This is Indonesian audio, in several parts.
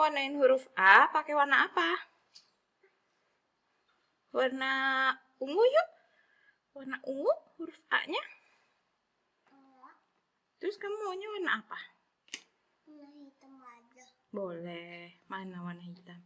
ngewarnain huruf A pakai warna apa? Warna ungu yuk. Warna ungu huruf A-nya. Terus kamu maunya warna apa? Warna hitam aja. Boleh. Mana warna hitam?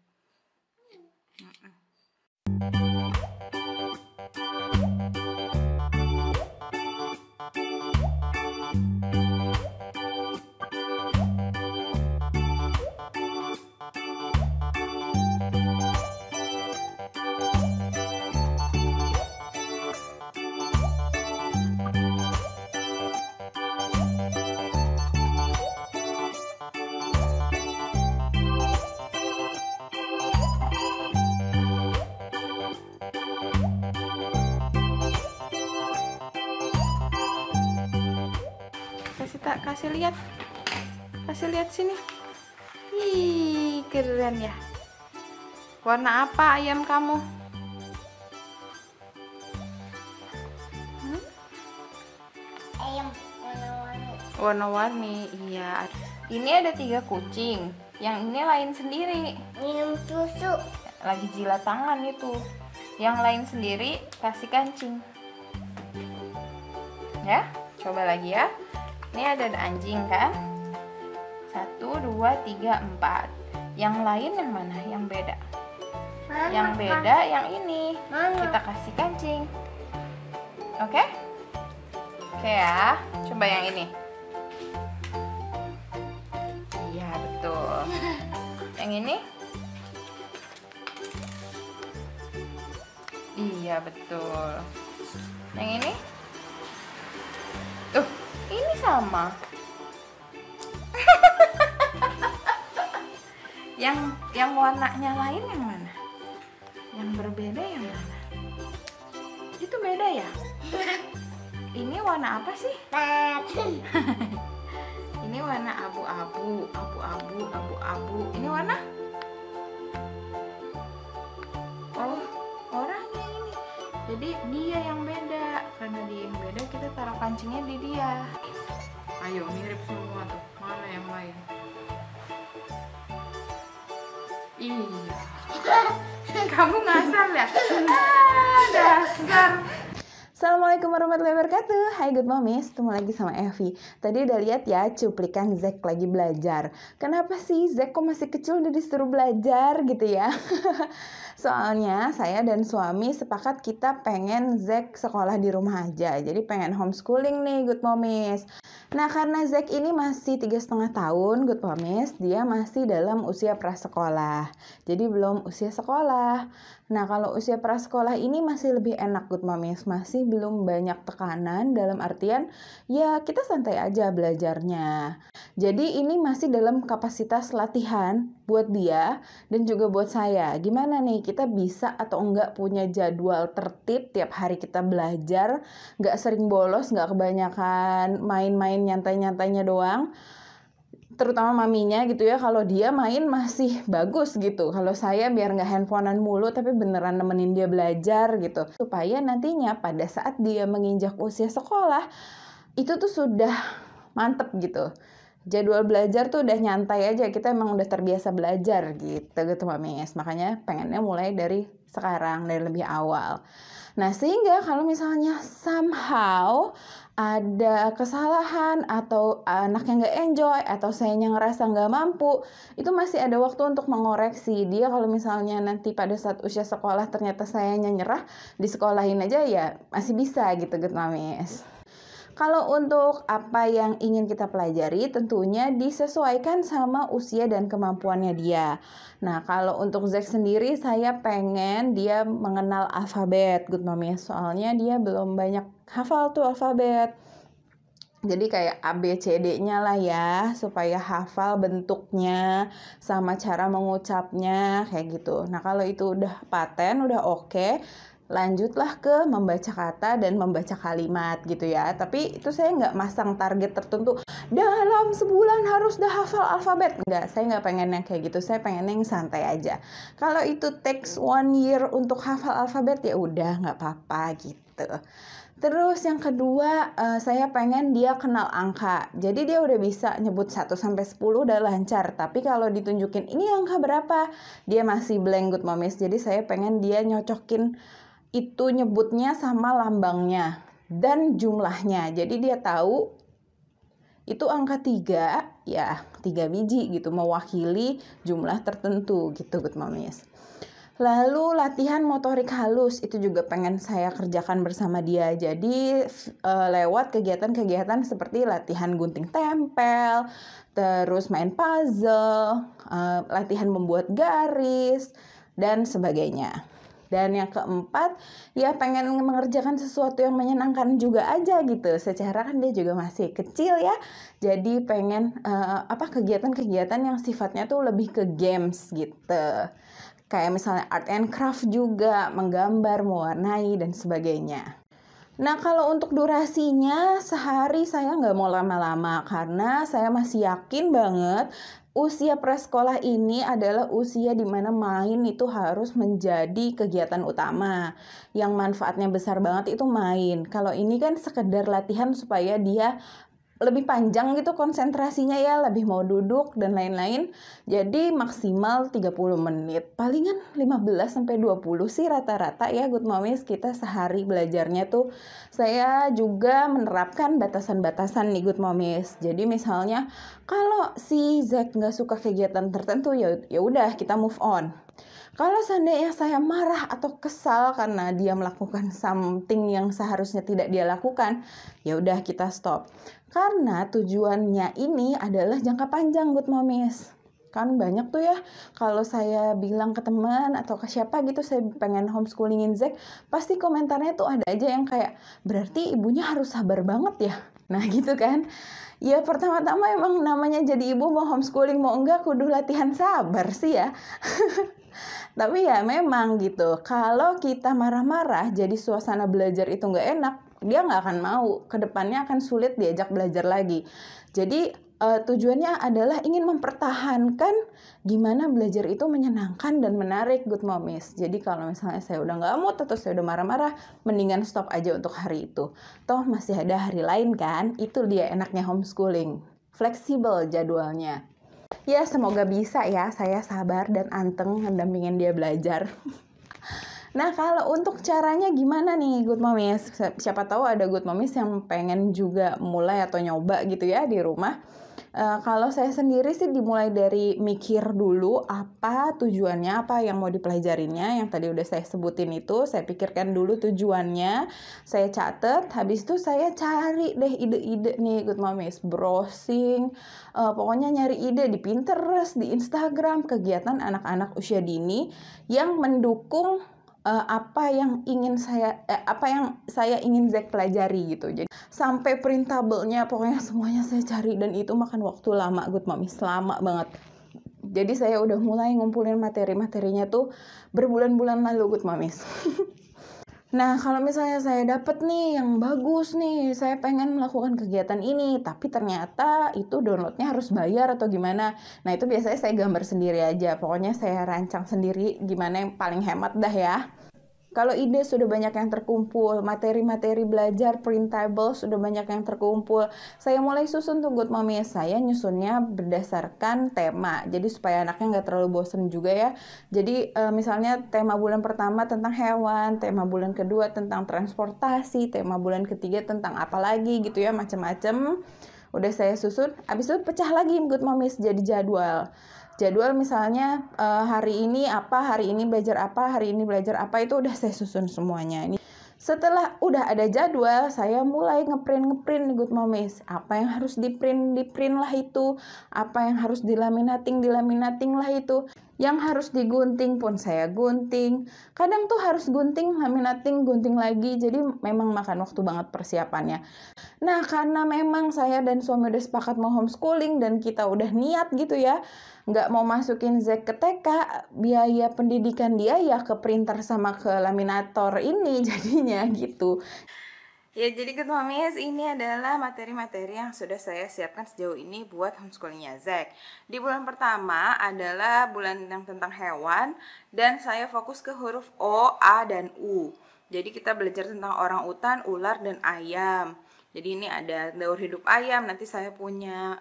Kasih lihat sini. Ih, keren ya. Warna apa ayam kamu? Ayam warna-warni. Warna-warni. Iya. Ini ada 3 kucing. Yang ini lain sendiri. Minum susu. Lagi jilat tangan itu. Yang lain sendiri kasih kancing. Ya, coba lagi ya. Ini ada anjing kan? 1, 2, 3, 4. Yang lain yang mana? Yang beda. Mana, Yang beda yang ini. Mana? Kita kasih kancing. Oke? Oke ya. Coba yang ini. Iya, betul. Yang ini? Iya, betul. Yang ini? Tuh, ini sama. Yang warnanya lain yang mana? Yang berbeda yang mana? Itu beda ya? Ini warna apa sih? Ini warna abu-abu, abu-abu, abu-abu. Ini warna? Oh, orangnya ini. Jadi dia yang beda. Karena dia yang beda, kita taruh kancingnya di dia. Ayo, mirip semua tuh. Mana yang lain? Iya. Kamu ngasal ya? Dasar. Assalamualaikum warahmatullahi wabarakatuh. Hai good momies, ketemu lagi sama Evi. Tadi udah lihat ya cuplikan Zack lagi belajar. Kenapa sih Zack kok masih kecil udah disuruh belajar gitu ya? Soalnya saya dan suami sepakat kita pengen Zack sekolah di rumah aja. Jadi pengen homeschooling nih good momies. Nah karena Zack ini masih 3,5 tahun good momies, dia masih dalam usia prasekolah. Jadi belum usia sekolah. Nah kalau usia prasekolah ini masih lebih enak good momies, masih belum banyak tekanan dalam artian ya kita santai aja belajarnya. Jadi ini masih dalam kapasitas latihan buat dia dan juga buat saya. Gimana nih kita bisa atau enggak punya jadwal tertib tiap hari kita belajar, enggak sering bolos, enggak kebanyakan main-main nyantai-nyantainya doang. Terutama maminya gitu ya, kalau dia main masih bagus gitu. Kalau saya biar nggak handphonean mulu tapi beneran nemenin dia belajar gitu. Supaya nantinya pada saat dia menginjak usia sekolah, itu tuh sudah mantep gitu. Jadwal belajar tuh udah nyantai aja, kita emang udah terbiasa belajar gitu mamis. Makanya pengennya mulai dari sekarang, dari lebih awal. Nah sehingga kalau misalnya somehow ada kesalahan atau anaknya nggak enjoy atau sayanya ngerasa nggak mampu, itu masih ada waktu untuk mengoreksi dia. Kalau misalnya nanti pada saat usia sekolah ternyata sayanya nyerah, disekolahin aja ya masih bisa gitu mamis. Kalau untuk apa yang ingin kita pelajari tentunya disesuaikan sama usia dan kemampuannya dia. Nah kalau untuk Zack sendiri saya pengen dia mengenal alfabet good momies. Soalnya dia belum banyak hafal tuh alfabet. Jadi kayak A, B, C, D-nya lah ya, supaya hafal bentuknya sama cara mengucapnya kayak gitu. Nah kalau itu udah paten, udah oke, lanjutlah ke membaca kata dan membaca kalimat gitu ya. Tapi itu saya nggak masang target tertentu dalam sebulan harus udah hafal alfabet. Nggak, saya nggak pengen yang kayak gitu. Saya pengen yang santai aja. Kalau itu takes 1 year untuk hafal alfabet ya udah nggak apa-apa gitu. Terus yang kedua, saya pengen dia kenal angka. Jadi dia udah bisa nyebut 1-10 udah lancar. Tapi kalau ditunjukin ini angka berapa, dia masih blank Good Momies. Jadi saya pengen dia nyocokin itu nyebutnya sama lambangnya dan jumlahnya. Jadi dia tahu itu angka 3, ya 3 biji gitu, mewakili jumlah tertentu gitu Good Momies. Lalu latihan motorik halus itu juga pengen saya kerjakan bersama dia. Jadi lewat kegiatan-kegiatan seperti latihan gunting tempel, terus main puzzle, latihan membuat garis, dan sebagainya. Dan yang keempat, ya pengen mengerjakan sesuatu yang menyenangkan juga aja gitu. Secara kan dia juga masih kecil ya. Jadi pengen kegiatan-kegiatan yang sifatnya tuh lebih ke games gitu. Kayak misalnya art and craft juga, menggambar, mewarnai, dan sebagainya. Nah, kalau untuk durasinya, sehari saya nggak mau lama-lama karena saya masih yakin banget usia prasekolah ini adalah usia di mana main itu harus menjadi kegiatan utama. Yang manfaatnya besar banget itu main. Kalau ini kan sekedar latihan supaya dia lebih panjang gitu konsentrasinya ya, lebih mau duduk dan lain-lain. Jadi maksimal 30 menit. Palingan 15-20 sih rata-rata ya Good Momies kita sehari belajarnya tuh. Saya juga menerapkan batasan-batasan nih Good Momies. Jadi misalnya kalau si Zack nggak suka kegiatan tertentu ya udah kita move on. Kalau seandainya saya marah atau kesal karena dia melakukan something yang seharusnya tidak dia lakukan, ya udah kita stop. Karena tujuannya ini adalah jangka panjang Good Momies. Kan banyak tuh ya, kalau saya bilang ke teman atau ke siapa gitu saya pengen homeschoolingin Zack, pasti komentarnya tuh ada aja yang kayak, berarti ibunya harus sabar banget ya. Nah gitu kan. Ya pertama-tama emang namanya jadi ibu mau homeschooling mau enggak kudu latihan sabar sih ya. Tapi ya memang gitu, kalau kita marah-marah jadi suasana belajar itu nggak enak, dia nggak akan mau, kedepannya akan sulit diajak belajar lagi. Jadi tujuannya adalah ingin mempertahankan gimana belajar itu menyenangkan dan menarik Good Momies. Jadi kalau misalnya saya udah nggak mood atau saya udah marah-marah, mendingan stop aja untuk hari itu. Toh masih ada hari lain kan, itu dia enaknya homeschooling. Fleksibel jadwalnya. Ya semoga bisa ya, saya sabar dan anteng mendampingin dia belajar. Nah kalau untuk caranya gimana nih Good Momies? Siapa tahu ada Good Momies yang pengen juga mulai atau nyoba gitu ya di rumah. Kalau saya sendiri sih dimulai dari mikir dulu apa tujuannya, apa yang mau dipelajarinya. Yang tadi udah saya sebutin itu, saya pikirkan dulu tujuannya, saya catat, habis itu saya cari deh ide-ide nih Good Momies, browsing, pokoknya nyari ide di Pinterest, di Instagram, kegiatan anak-anak usia dini yang mendukung apa yang saya ingin Zack pelajari gitu. Jadi sampai printable-nya pokoknya semuanya saya cari dan itu makan waktu lama Good Momies, lama banget. Jadi saya udah mulai ngumpulin materi-materinya tuh berbulan-bulan lalu Good Momies. Nah, kalau misalnya saya dapet nih yang bagus nih, saya pengen melakukan kegiatan ini, tapi ternyata itu downloadnya harus bayar atau gimana. Nah, itu biasanya saya gambar sendiri aja. Pokoknya saya rancang sendiri gimana yang paling hemat dah ya. Kalau ide sudah banyak yang terkumpul, materi-materi belajar printable sudah banyak yang terkumpul, saya mulai susun tuh Good Momies. Saya nyusunnya berdasarkan tema, jadi supaya anaknya nggak terlalu bosen juga ya. Jadi misalnya tema bulan pertama tentang hewan, tema bulan kedua tentang transportasi, tema bulan ketiga tentang apa lagi gitu ya, macam-macam. Udah saya susun, habis itu pecah lagi Good Momies jadi jadwal. Jadwal misalnya hari ini apa, hari ini belajar apa, hari ini belajar apa, itu udah saya susun semuanya. Ini setelah udah ada jadwal, saya mulai ngeprint nih Good Momies. Apa yang harus diprint lah itu. Apa yang harus dilaminating lah itu. Yang harus digunting pun saya gunting. Kadang tuh harus gunting lagi. Jadi memang makan waktu banget persiapannya. Nah, karena memang saya dan suami udah sepakat mau homeschooling dan kita udah niat gitu ya, nggak mau masukin Zack ke TK, biaya pendidikan dia ya ke printer sama ke laminator ini jadinya gitu. Ya, jadi Good Momies, ini adalah materi-materi yang sudah saya siapkan sejauh ini buat homeschoolingnya Zack. Di bulan pertama adalah bulan yang tentang hewan, dan saya fokus ke huruf O, A, dan U. Jadi kita belajar tentang orangutan, ular, dan ayam. Jadi ini ada daur hidup ayam, nanti saya punya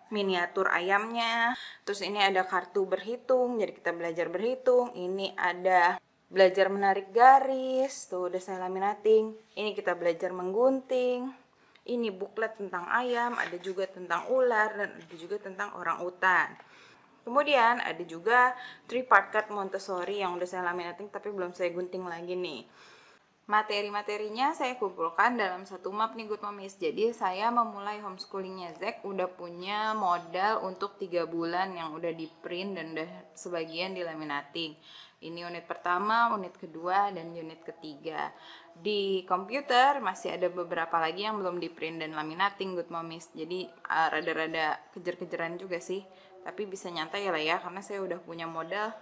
miniatur ayamnya. Terus ini ada kartu berhitung, jadi kita belajar berhitung. Ini ada belajar menarik garis, tuh udah saya laminating. Ini kita belajar menggunting. Ini buklet tentang ayam, ada juga tentang ular, dan ada juga tentang orangutan. Kemudian ada juga 3-part card Montessori yang udah saya laminating tapi belum saya gunting lagi nih. Materi-materinya saya kumpulkan dalam satu map nih Good Momies. Jadi saya memulai homeschoolingnya Zack udah punya modal untuk 3 bulan yang udah di print dan udah sebagian di laminating. Ini unit pertama, unit kedua, dan unit ketiga. Di komputer masih ada beberapa lagi yang belum di print dan laminating Good Momies. Jadi rada-rada kejar-kejaran juga sih. Tapi bisa nyantai lah ya, karena saya udah punya modal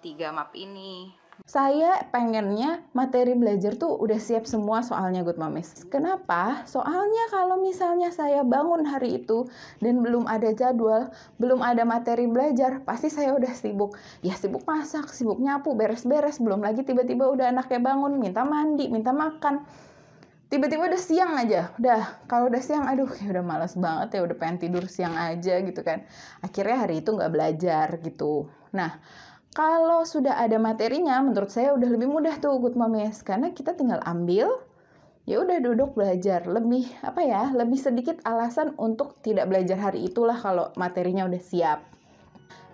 3 map ini. Saya pengennya materi belajar tuh udah siap semua soalnya Good Momies. Kenapa? Soalnya kalau misalnya saya bangun hari itu dan belum ada jadwal, belum ada materi belajar, pasti saya udah sibuk. Ya sibuk masak, sibuk nyapu, beres-beres, belum lagi tiba-tiba udah anaknya bangun, minta mandi, minta makan. Tiba-tiba udah siang aja, kalau udah siang, aduh ya udah malas banget ya, udah pengen tidur siang aja gitu kan. Akhirnya hari itu nggak belajar gitu. Nah, kalau sudah ada materinya, menurut saya udah lebih mudah tuh Good Momies, karena kita tinggal ambil, ya udah duduk belajar. Lebih lebih sedikit alasan untuk tidak belajar hari itulah kalau materinya udah siap.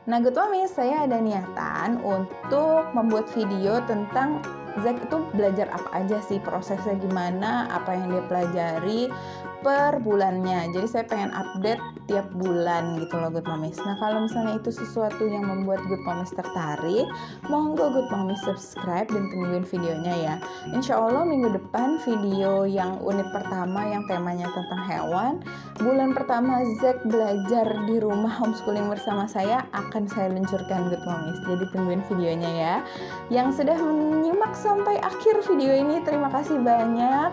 Nah Good Momies, saya ada niatan untuk membuat video tentang Zack itu belajar apa aja sih, prosesnya gimana, apa yang dia pelajari per bulannya. Jadi saya pengen update tiap bulan gitu loh Good Momies. Nah kalau misalnya itu sesuatu yang membuat Good Momies tertarik, monggo Good Momies subscribe dan tungguin videonya ya. Insya Allah minggu depan video yang unit pertama yang temanya tentang hewan. Bulan pertama Zack belajar di rumah homeschooling bersama saya akan saya luncurkan Good Momies. Jadi tungguin videonya ya. Yang sudah menyimak sampai akhir video ini, terima kasih banyak.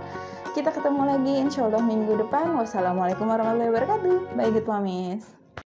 Kita ketemu lagi insya Allah minggu depan. Wassalamualaikum warahmatullahi wabarakatuh. Bye Good Momies.